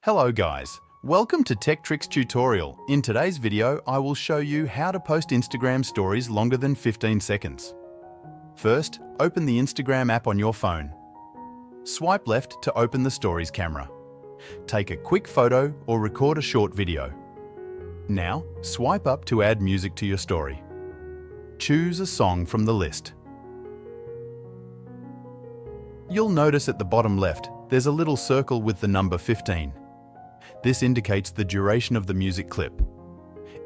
Hello guys, welcome to Tech Tricks tutorial. In today's video, I will show you how to post Instagram stories longer than 15 seconds. First, open the Instagram app on your phone. Swipe left to open the stories camera. Take a quick photo or record a short video. Now, swipe up to add music to your story. Choose a song from the list. You'll notice at the bottom left, there's a little circle with the number 15. This indicates the duration of the music clip.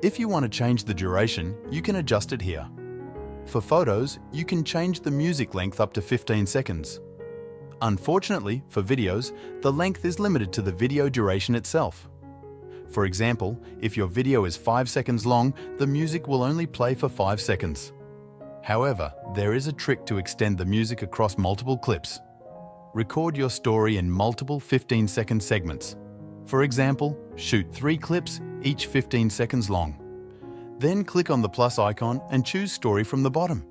If you want to change the duration, you can adjust it here. For photos, you can change the music length up to 15 seconds. Unfortunately, for videos, the length is limited to the video duration itself. For example, if your video is 5 seconds long, the music will only play for 5 seconds. However, there is a trick to extend the music across multiple clips. Record your story in multiple 15-second segments. For example, shoot 3 clips, each 15 seconds long. Then click on the plus icon and choose Story from the bottom.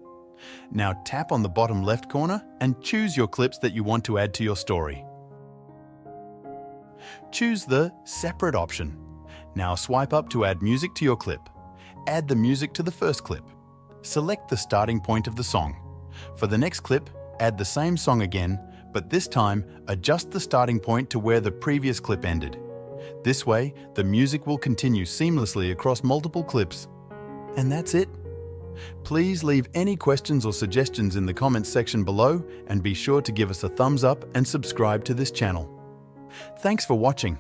Now tap on the bottom left corner and choose your clips that you want to add to your story. Choose the Separate option. Now swipe up to add music to your clip. Add the music to the first clip. Select the starting point of the song. For the next clip, add the same song again, but this time, adjust the starting point to where the previous clip ended. This way, the music will continue seamlessly across multiple clips. And that's it. Please leave any questions or suggestions in the comments section below and be sure to give us a thumbs up and subscribe to this channel. Thanks for watching.